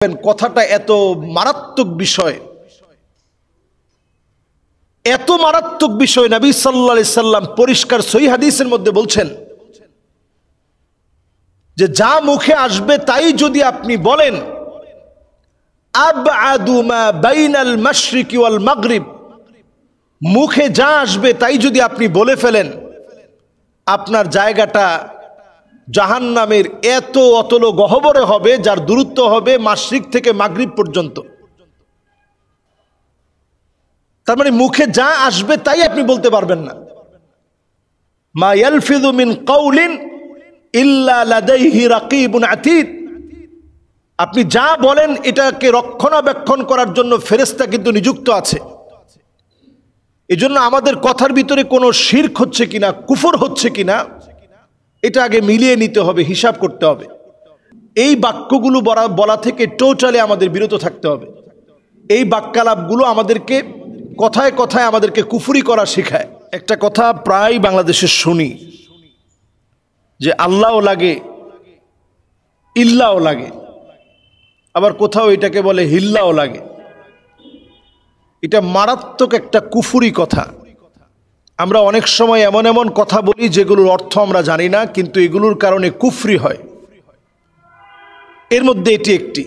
কথাটা এত মারাত্মক বিষয়, এত মারাত্মক বিষয়। নবী সাল্লাল্লাহু আলাইহি সাল্লাম পরিষ্কার সহিহ হাদিসের মধ্যে বলছেন যে যা মুখে আসবে তাই যদি আপনি বলেন, আবআদু মা বাইনাল মাশরিকি ওয়াল মাগরিব, মুখে যা আসবে তাই যদি আপনি বলে ফেলেন, আপনার জায়গাটা জাহান্নামের এত অতল গহ্বরে হবে যার দূরত্ব হবে মাশরিক থেকে মাগরিব পর্যন্ত। তার মানে মুখে যা আসবে তাই আপনি বলতে পারবেন না। মা ইয়ালফিযু মিন কাউলিন ইল্লা লাদাইহি রাকিবুন আতীদ, আপনি যা বলেন এটাকে রক্ষণাবেক্ষণ করার জন্য ফেরেশতা কিন্তু নিযুক্ত আছে। এজন্য আমাদের কথার ভিতরে কোনো শিরক হচ্ছে কিনা, কুফর হচ্ছে কিনা, এটা আগে মিলিয়ে নিতে হবে, হিসাব করতে হবে। এই বাক্যগুলো বলা থেকে টোটালি আমাদের বিরত থাকতে হবে। এই বাক্যালাপগুলো আমাদেরকে কথায় কথায় আমাদেরকে কুফরি করা শেখায়। একটা কথা প্রায় বাংলাদেশে শুনি যে আল্লাহও লাগে, ইল্লাও লাগে, আবার কোথাও এটাকে বলে হিল্লাও লাগে। এটা মারাত্মক একটা কুফরি কথা। আমরা অনেক সময় এমন এমন কথা বলি যেগুলোর অর্থ আমরা জানি না, কিন্তু এগুলোর কারণে কুফরি হয়। এর মধ্যে এটি একটি।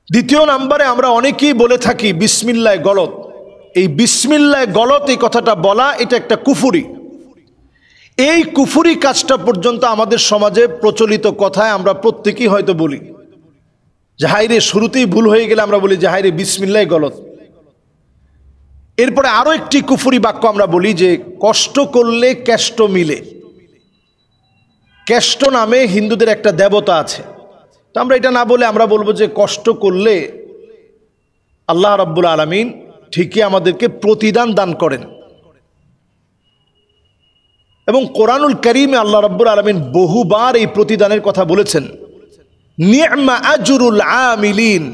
দ্বিতীয় নাম্বারে আমরা অনেকেই বলে থাকি বিসমিল্লাহ গলত। এই বিসমিল্লাহ গলত এই কথাটা বলা এটা একটা কুফরি। এই কুফরি কাজটা পর্যন্ত আমাদের সমাজে প্রচলিত কথায় আমরা প্রত্যেকেই হয়তো বলি যে হায়রে, শুরুতেই ভুল হয়ে গেলে আমরা বলি যে হায়রে বিসমিল্লাহ গলত। এরপরে আরো একটি কুফরি বাক্য আমরা বলি যে কষ্ট করলে কেষ্ট মিলে। কেষ্ট নামে হিন্দুদের একটা দেবতা আছে। তো আমরা এটা না বলে আমরা বলবো যে কষ্ট করলে আল্লাহ রাব্বুল আলামিন ঠিকই আমাদেরকে প্রতিদান দান করেন। এবং কোরআনুল কারীমে আল্লাহ রাব্বুল আলামিন বহুবার এই প্রতিদানের কথা বলেছেন। নি'মা আজরুল আমিলিন,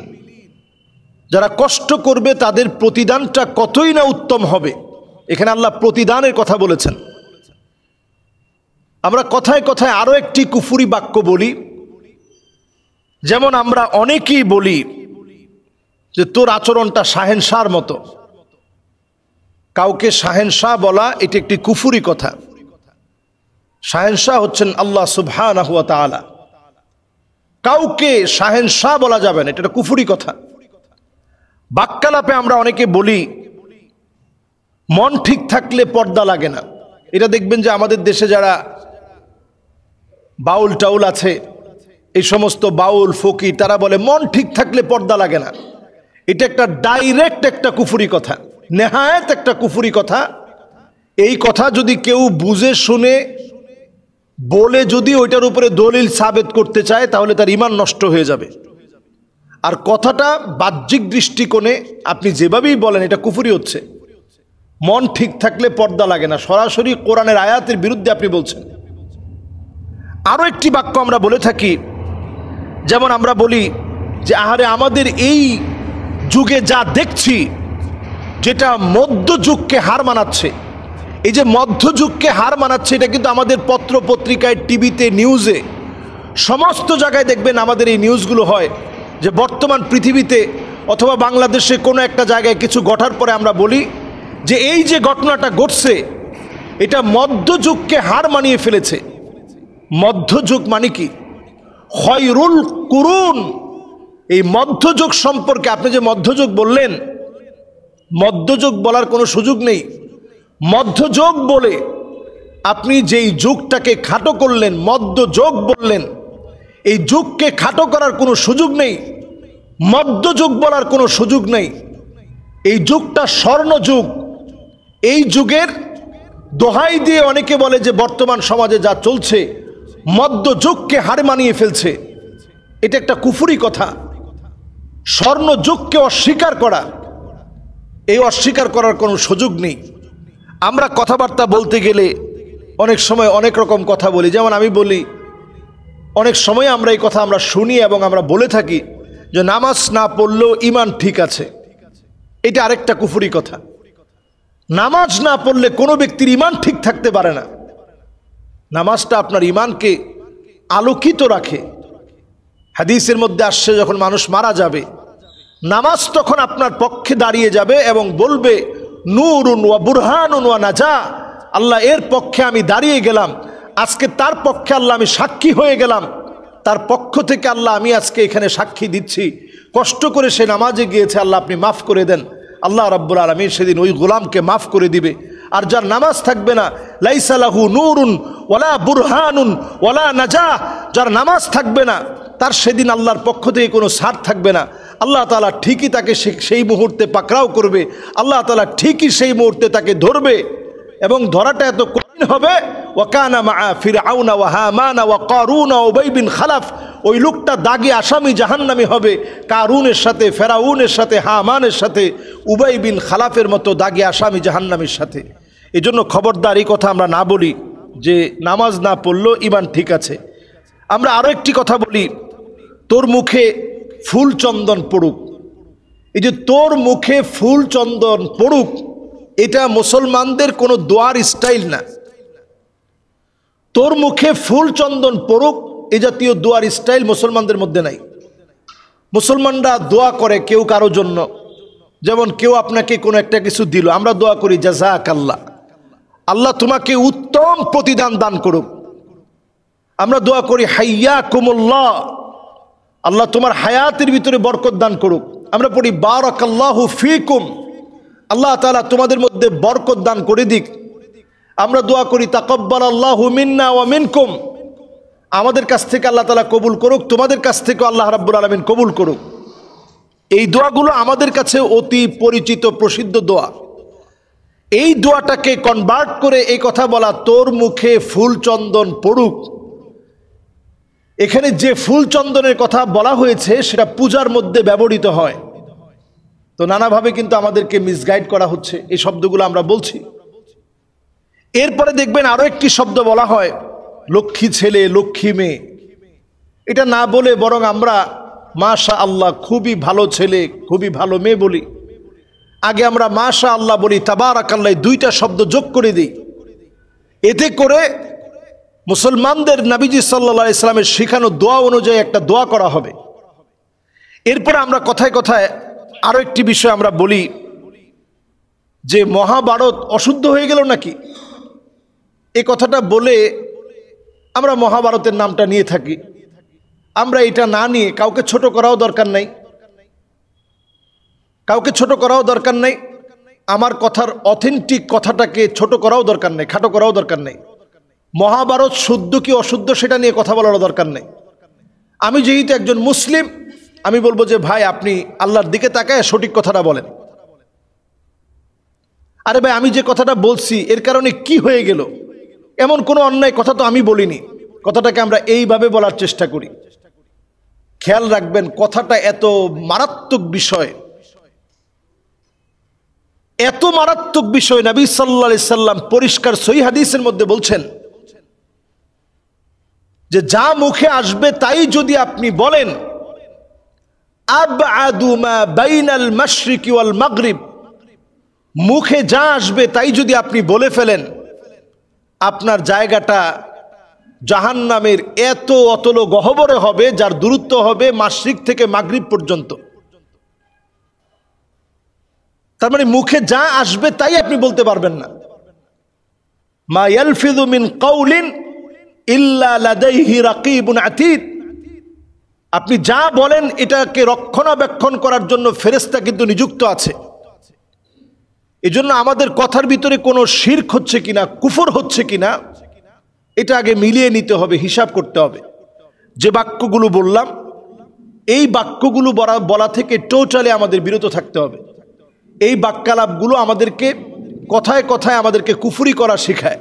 যারা কষ্ট করবে তাদের প্রতিদানটা কতই না উত্তম হবে। এখানে আল্লাহ প্রতিদানের কথা বলেছেন। আমরা কথায় কথায় আরো একটি কুফরি বাক্য বলি, যেমন আমরা অনেকেই বলি যে তোর আচরণটা শাহেনশাহর মতো। কাউকে শাহেনশাহ বলা এটি একটি কুফরি কথা। শাহেনশাহ হচ্ছেন আল্লাহ সুবহানাহু ওয়া তাআলা। কাউকে শাহেনশাহ বলা যাবে না, এটা একটা কুফরি কথা। বাক্যালাপে আমরা অনেকে বলি মন ঠিক থাকলে পর্দা লাগে না। এটা দেখবেন যে আমাদের দেশে যারা বাউল টাউল আছে, এই সমস্ত বাউল ফকির, তারা বলে মন ঠিক থাকলে পর্দা লাগে না। এটা একটা ডাইরেক্ট একটা কুফরি কথা, নেহায়েত একটা কুফরি কথা। এই কথা যদি কেউ বুঝে শুনে বলে যদি ওইটার উপরে দলিল সাবেত করতে চায় তাহলে তার ঈমান নষ্ট হয়ে যাবে। আর কথাটা বাহ্যিক দৃষ্টিকোণে আপনি যেভাবেই বলেন এটা কুফরি হচ্ছে। মন ঠিক থাকলে পর্দা লাগে না, সরাসরি কোরআনের আয়াতের বিরুদ্ধে আপনি বলছেন। আরো একটি বাক্য আমরা বলে থাকি, যেমন আমরা বলি যে আহারে আমাদের এই যুগে যা দেখছি যেটা মধ্যযুগকে হার মানাচ্ছে। এই যে মধ্যযুগকে হার মানাচ্ছে এটা কিন্তু আমাদের পত্র পত্রিকায়, টিভিতে, নিউজে, সমস্ত জায়গায় দেখবেন আমাদের এই নিউজগুলো হয় যে বর্তমান পৃথিবীতে অথবা বাংলাদেশে কোনো একটা জায়গায় কিছু ঘটার পরে আমরা বলি যে এই যে ঘটনাটা ঘটছে এটা মধ্যযুগকে হার মানিয়ে ফেলেছে। মধ্যযুগ মানে কি? খয়রুল কুরুন। এই মধ্যযুগ সম্পর্কে আপনি যে মধ্যযুগ বললেন, মধ্যযুগ বলার কোনো সুযোগ নেই। মধ্যযুগ বলে আপনি যেই যুগটাকে খাটো করলেন, মধ্যযুগ বললেন, এই যুগকে খাটো করার কোনো সুযোগ নেই। মধ্যযুগ বলার কোনো সুযোগ নেই। এই যুগটা স্বর্ণযুগ। এই যুগের দোহাই দিয়ে অনেকে বলে যে বর্তমান সমাজে যা চলছে মধ্যযুগকে হার মানিয়ে ফেলছে। এটা একটা কুফরি কথা। স্বর্ণযুগকে অস্বীকার করা, এই অস্বীকার করার কোনো সুযোগ নেই। আমরা কথাবার্তা বলতে গেলে অনেক সময় অনেক রকম কথা বলি। যেমন আমি বলি, অনেক সময় আমরা এই কথা আমরা শুনি এবং আমরা বলে থাকি যে নামাজ না পড়লেও ঈমান ঠিক আছে। এটা আরেকটা কুফরি কথা। নামাজ না পড়লে কোনো ব্যক্তির ঈমান ঠিক থাকতে পারে না। নামাজটা আপনার ঈমানকে আলোকিত রাখে, হাদিসের মধ্যে আসছে যখন মানুষ মারা যাবে, নামাজ তখন আপনার পক্ষে দাঁড়িয়ে যাবে এবং বলবে নূরুন ওয়া বুরহানুন ওয়া নাজা, আল্লাহ এর পক্ষে আমি দাঁড়িয়ে গেলাম, আজকে তার পক্ষে আল্লাহ আমি সাক্ষী হয়ে গেলাম, তার পক্ষ থেকে আল্লাহ আমি আজকে এখানে সাক্ষী দিচ্ছি, কষ্ট করে সে নামাজে গিয়েছে, আল্লাহ আপনি মাফ করে দেন। আল্লাহ রাব্বুল আলামিন সেদিন ওই গোলামকে মাফ করে দিবে। আর যার নামাজ থাকবে না, লাইসা লাহু নূরুন ওয়ালা বুরহানুন ওয়ালা নাজা, যার নামাজ থাকবে না তার সেদিন আল্লাহর পক্ষ থেকে কোনো ছাড় থাকবে না। আল্লাহ তাআলা ঠিকই তাকে সেই মুহূর্তে পাকড়াও করবে, আল্লাহ তাআলা ঠিকই সেই মুহূর্তে তাকে ধরবে, এবং ধরাটা এত কঠিন হবে। ওয়াকানা মা ফিরআউনা ওয়া হামানা ওয়া কারুন ওয়া উবাই বিন খালাফ, ওই লোকটা দাগি আসামি জাহান্নামী হবে, কারুনের সাথে, ফেরাউনের সাথে, হামানের সাথে, উবাই বিন খালাফের মতো দাগি আসামি জাহান্নামীর সাথে। এই জন্য খবরদার এই কথা আমরা না বলি যে নামাজ না পড়লেও ঈমান ঠিক আছে। আমরা আরও একটি কথা বলি, তোর মুখে ফুল চন্দন পড়ুক। এই যে তোর মুখে ফুল চন্দন পড়ুক, এটা মুসলমানদের কোনো দোয়ার স্টাইল না। তোর মুখে ফুল চন্দন পড়ুক এই জাতীয় দোয়ার স্টাইল মুসলমানদের মধ্যে নাই। মুসলমানরা দোয়া করে কেউ কারো জন্য, যেমন কেউ আপনাকে কোনো একটা কিছু দিল, আমরা দোয়া করি জাযাকাল্লাহ, আল্লাহ তোমাকে উত্তম প্রতিদান দান করুক। আমরা দোয়া করি হাইয়াকুমুল্লাহ, আল্লাহ তোমার হায়াতের ভিতরে বরকত দান করুক। আমরা পড়ি বারাকাল্লাহু ফিকুম, আল্লাহ তাআলা তোমাদের মধ্যে বরকত দান করে দিক। আমরা দোয়া করি তাকাব্বালাল্লাহু মিন্না ওয়া মিনকুম, আমাদের কাছ থেকে আল্লাহ তাআলা কবুল করুক, তোমাদের কাছ থেকে আল্লাহ রাব্বুল আলামিন কবুল করুক। এই দোয়াগুলো আমাদের কাছে অতি পরিচিত প্রসিদ্ধ দোয়া। এই দোয়াটাকে কনভার্ট করে এই কথা বলা, তোর মুখে ফুল চন্দন পড়ুক। এখানে যে ফুল চন্দনের কথা বলা হয়েছে সেটা পূজার মধ্যে ব্যবহৃত হয়, তো নানাভাবে কিন্তু আমাদেরকে মিসগাইড করা হচ্ছে, এই শব্দগুলো আমরা বলছি। এরপরে দেখবেন আরো একটি শব্দ বলা হয়, লক্ষ্মী ছেলে, লক্ষ্মী মেয়ে। এটা না বলে বরং আমরা মাশা আল্লাহ, খুবই ভালো ছেলে, খুবই ভালো মেয়ে বলি। আগে আমরা মাশা আল্লাহ বলি, তাবারাকাল্লাহ, দুইটা শব্দ যোগ করে দিই। এতে করে মুসলমানদের নবীজি সাল্লাল্লাহু আলাইহি সাল্লামের শেখানো দোয়া অনুযায়ী একটা দোয়া করা হবে। এরপরে আমরা কথায় কথায় আরো একটি বিষয় আমরা বলি যে মহাভারত অশুদ্ধ হয়ে গেল নাকি, এই কথাটা বলে আমরা মহাভারতের নামটা নিয়ে থাকি। আমরা এটা না নিয়ে কাউকে ছোট করাও দরকার নাই, কাউকে ছোট করাও দরকার নাই, আমার কথার অথেন্টিক কথাটাকে ছোট করাও দরকার নেই, খাটো করাও দরকার নেই। মহাভারত শুদ্ধ কি অশুদ্ধ সেটা নিয়ে কথা বলার দরকার নেই। আমি যেহেতু একজন মুসলিম, আমি বলবো যে ভাই আপনি আল্লাহর দিকে তাকায় সঠিক কথাটা বলেন। আরে ভাই আমি যে কথাটা বলছি এর কারণে কি হয়ে গেল, এমন কোনো অন্যায় কথা তো আমি বলিনি, কথাটাকে আমরা এইভাবে বলার চেষ্টা করি। খেয়াল রাখবেন কথাটা এত মারাত্মক বিষয়, এত মারাত্মক বিষয়। নবী সাল্লাল্লাহু আলাইহি সাল্লাম পরিষ্কার সহিহ হাদিসের মধ্যে বলছেন যে যা মুখে আসবে তাই যদি আপনি বলেন, আবআদু মা বাইনাল মাশরিকি ওয়াল মাগরিব, মুখে যা আসবে তাই যদি আপনি বলে ফেলেন, আপনার জায়গাটা জাহান্নামের এত অতল গহ্বরে হবে যার দূরত্ব হবে মাশরিক থেকে মাগরিব পর্যন্ত। তার মানে মুখে যা আসবে তাই আপনি বলতে পারবেন না। মা ইয়ালফিযু মিন কাউলিন ইল্লা লাদাইহি রাকিবুন আতীদ, আপনি যা বলেন এটাকে রক্ষণাবেক্ষণ করার জন্য ফেরেশতা কিন্তু নিযুক্ত আছে। এজন্য আমাদের কথার ভিতরে কোনো শিরক হচ্ছে কিনা, কুফর হচ্ছে কিনা, এটা আগে মিলিয়ে নিতে হবে, হিসাব করতে হবে। যে বাক্যগুলো বললাম এই বাক্যগুলো বলা থেকে টোটালি আমাদের বিরত থাকতে হবে। এই বাক্যালাপগুলো আমাদেরকে কথায় কথায় আমাদেরকে কুফরি করা শেখায়।